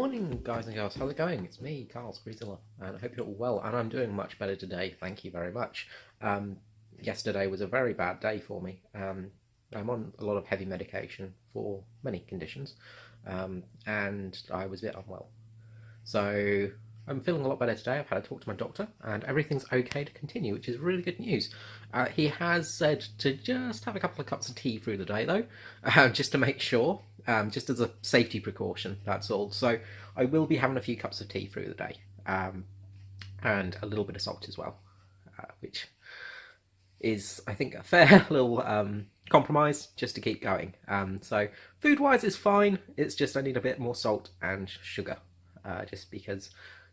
morning, guys and girls. How's it going? It's me, Carl Spreezilla, and I hope you're all well. And I'm doing much better today. Thank you very much. Um, Yesterday was a very bad day for me. I'm on a lot of heavy medication for many conditions, and I was a bit unwell. So I'm feeling a lot better today. I've had a talk to my doctor, and everything's okay to continue, which is really good news. He has said to just have a couple of cups of tea through the day, though, just to make sure, just as a safety precaution. That's all. So I will be having a few cups of tea through the day, and a little bit of salt as well, which is, I think, a fair little compromise just to keep going. So food-wise is fine. It's just I need a bit more salt and sugar, just because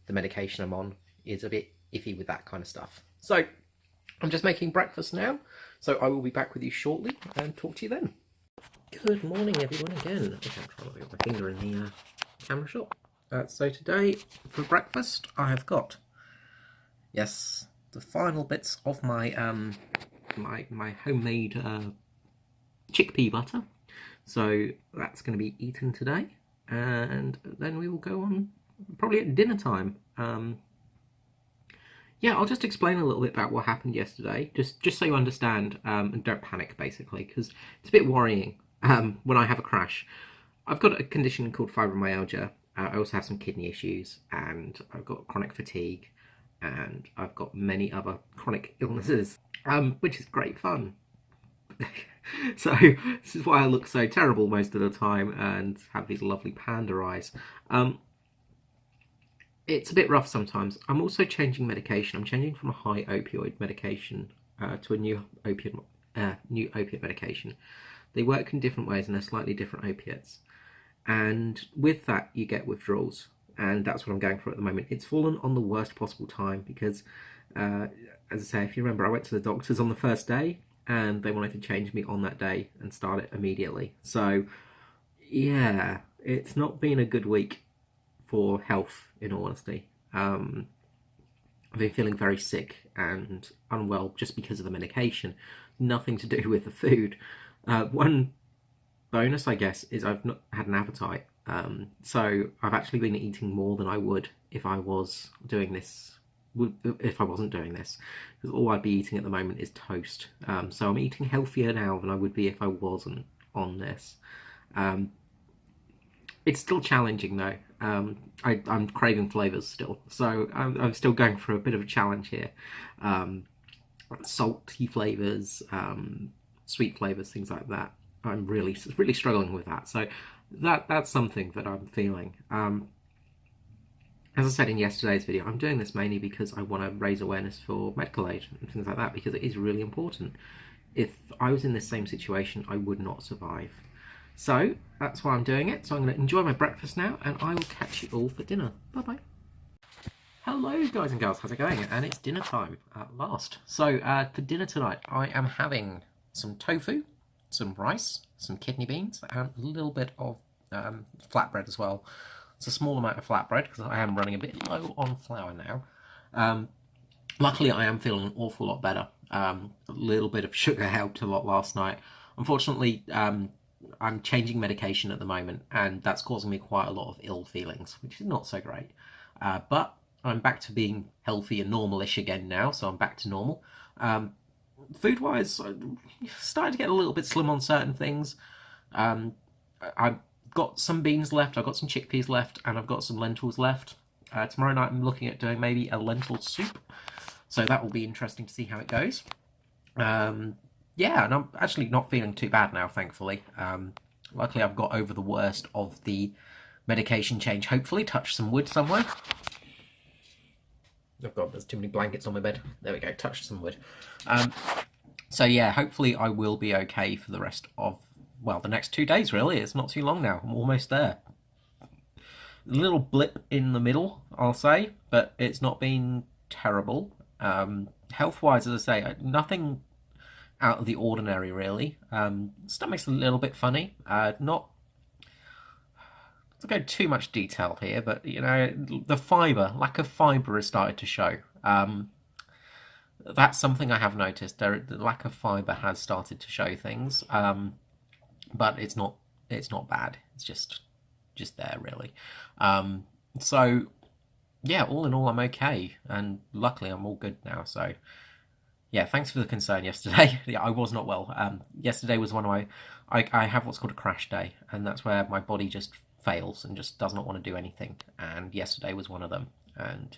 the medication I'm on is a bit iffy with that kind of stuff. So I'm just making breakfast now. So I will be back with you shortly and talk to you then. Good morning, everyone, again. Okay, I'm trying to get my finger in the camera shot. So today for breakfast I have got, yes, the final bits of my my homemade chickpea butter. So that's going to be eaten today, and then we will go on probably at dinner time. Yeah, I'll just explain a little bit about what happened yesterday, just so you understand, and don't panic, basically, because it's a bit worrying when I have a crash. I've got a condition called fibromyalgia. I also have some kidney issues, and I've got chronic fatigue, and I've got many other chronic illnesses, which is great fun. So this is why I look so terrible most of the time and have these lovely panda eyes. It's a bit rough sometimes. I'm also changing medication. I'm changing from a high opioid medication to a new opiate medication. They work in different ways and they're slightly different opiates. And with that, you get withdrawals. And that's what I'm going for at the moment. It's fallen on the worst possible time because, as I say, if you remember, I went to the doctors on the first day and they wanted to change me on that day and start it immediately. So, yeah, it's not been a good week for health, in all honesty. I've been feeling very sick and unwell just because of the medication, nothing to do with the food. One bonus, I guess, is I've not had an appetite. So I've actually been eating more than I would if I was doing this, if I wasn't doing this, because all I'd be eating at the moment is toast. So I'm eating healthier now than I would be if I wasn't on this. It's still challenging though. I'm craving flavours still, so I'm still going for a bit of a challenge here. Salty flavours, sweet flavours, things like that. I'm really struggling with that. So that's something that I'm feeling. As I said in yesterday's video, I'm doing this mainly because I want to raise awareness for medical aid and things like that, because it is really important. If I was in this same situation, I would not survive. So that's why I'm doing it. So I'm going to enjoy my breakfast now, and I will catch you all for dinner. Bye-bye. Hello, guys and girls. How's it going? And it's dinner time at last. So for dinner tonight, I am having some tofu, some rice, some kidney beans, and a little bit of flatbread as well. It's a small amount of flatbread because I am running a bit low on flour now. Luckily, I am feeling an awful lot better. A little bit of sugar helped a lot last night. Unfortunately, I'm changing medication at the moment, and that's causing me quite a lot of ill feelings, which is not so great. But I'm back to being healthy and normal-ish again now, so I'm back to normal. Food-wise, I'm starting to get a little bit slim on certain things. I've got some beans left, I've got some chickpeas left, and I've got some lentils left. Tomorrow night I'm looking at doing maybe a lentil soup, so that will be interesting to see how it goes. Yeah, and I'm actually not feeling too bad now, thankfully. Luckily I've got over the worst of the medication change, hopefully. Touch some wood somewhere. Oh god, there's too many blankets on my bed. There we go, touched some wood. So yeah, hopefully I will be okay for the rest of, well, the next 2 days really. It's not too long now, I'm almost there. A little blip in the middle, I'll say, but it's not been terrible. Health-wise, as I say, nothing out of the ordinary really. Stomach's a little bit funny. Not to go too much detail here, but you know, the lack of fibre has started to show. That's something I have noticed. The lack of fibre has started to show things, but it's not bad. It's just just there really. So yeah, all in all, I'm okay, and luckily I'm all good now. So yeah, thanks for the concern yesterday. Yeah, I was not well. Yesterday was one of I have what's called a crash day, and that's where my body just fails and just does not want to do anything. And yesterday was one of them. And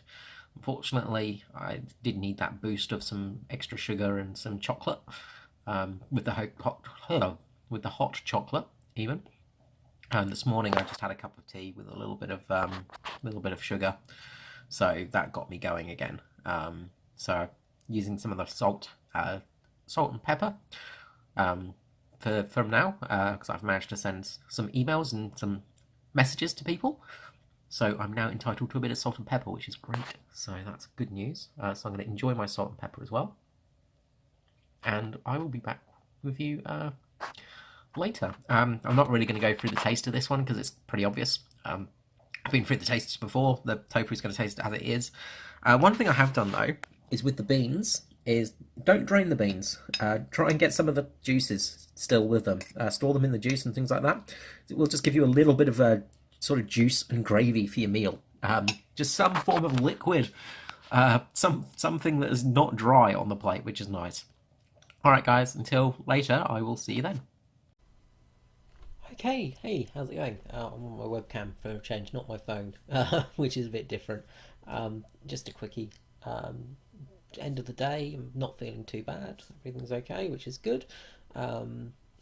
unfortunately, I did need that boost of some extra sugar and some chocolate, with the with the hot chocolate even. And this morning I just had a cup of tea with a little bit of sugar, so that got me going again. So using some of the salt and pepper, from now, because I've managed to send some emails and some messages to people. So I'm now entitled to a bit of salt and pepper, which is great. So that's good news. So I'm going to enjoy my salt and pepper as well. And I will be back with you later. I'm not really going to go through the taste of this one because it's pretty obvious. I've been through the tastes before. The tofu is going to taste as it is. One thing I have done though is with the beans is don't drain the beans. Try and get some of the juices still with them. Store them in the juice and things like that. It will just give you a little bit of a sort of juice and gravy for your meal. Just some form of liquid. Something that is not dry on the plate, which is nice. Alright guys, until later, I will see you then. Okay, hey, how's it going? I'm on my webcam for a change, not my phone, which is a bit different. Just a quickie. End of the day, I'm not feeling too bad. Everything's okay, which is good.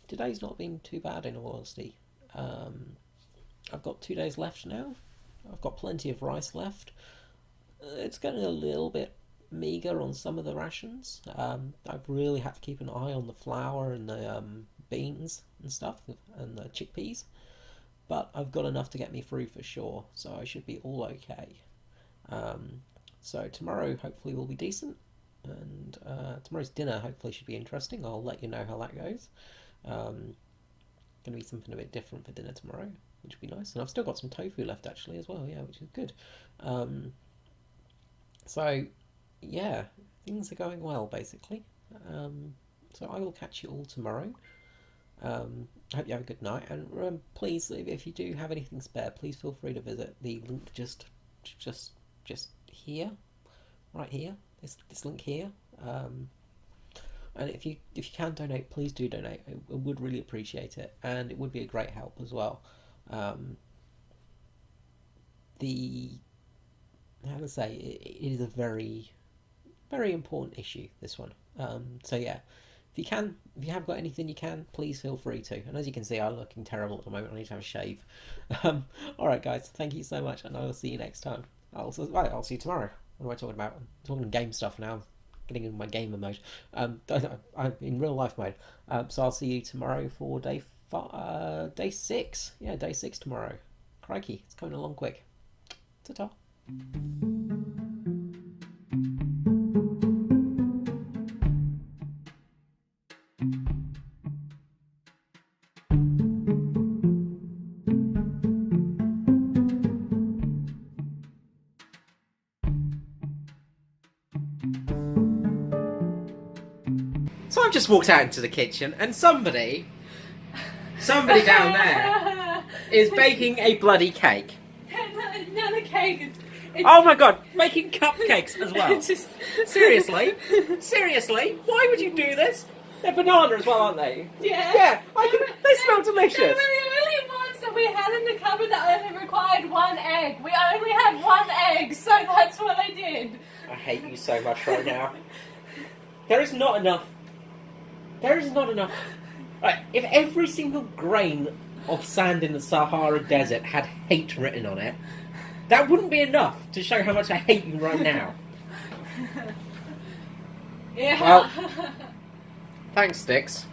Today's not been too bad in all honesty. I've got 2 days left now. I've got plenty of rice left. It's getting a little bit meagre on some of the rations. I've really had to keep an eye on the flour and the beans and stuff, and the chickpeas. But I've got enough to get me through for sure, so I should be all okay. So tomorrow hopefully will be decent, and tomorrow's dinner hopefully should be interesting. I'll let you know how that goes. Gonna be something a bit different for dinner tomorrow, which would be nice. And I've still got some tofu left actually as well, yeah, which is good. So yeah, things are going well basically. So I will catch you all tomorrow. I hope you have a good night, and please, if you do have anything spare, please feel free to visit the link just here, right here, this link here. And if you can donate, please do donate. I would really appreciate it, and it would be a great help as well. How to say, it is a very, very important issue, this one. So yeah, if you have got anything you can, please feel free to. And as you can see, I'm looking terrible at the moment. I need to have a shave. Alright guys, thank you so much, and I will see you next time. I'll see you tomorrow. What am I talking about? I'm talking game stuff now. Getting in my gamer mode. I'm in real life mode. So I'll see you tomorrow for day 6. Yeah, day 6 tomorrow. Crikey, it's coming along quick. Ta-ta. So I've just walked out into the kitchen and somebody down there is baking a bloody cake. Not a cake. It's oh my god, making cupcakes as well. Seriously? Seriously? Why would you do this? They're banana as well, aren't they? Yeah. Yeah, they smell delicious. They were the only ones that we had in the cupboard that only required 1 egg. We only had 1 egg, so that's what I did. I hate you so much right now. There is not enough. There is not enough. Right, if every single grain of sand in the Sahara Desert had hate written on it, that wouldn't be enough to show how much I hate you right now. Yeah. Well, thanks, Sticks.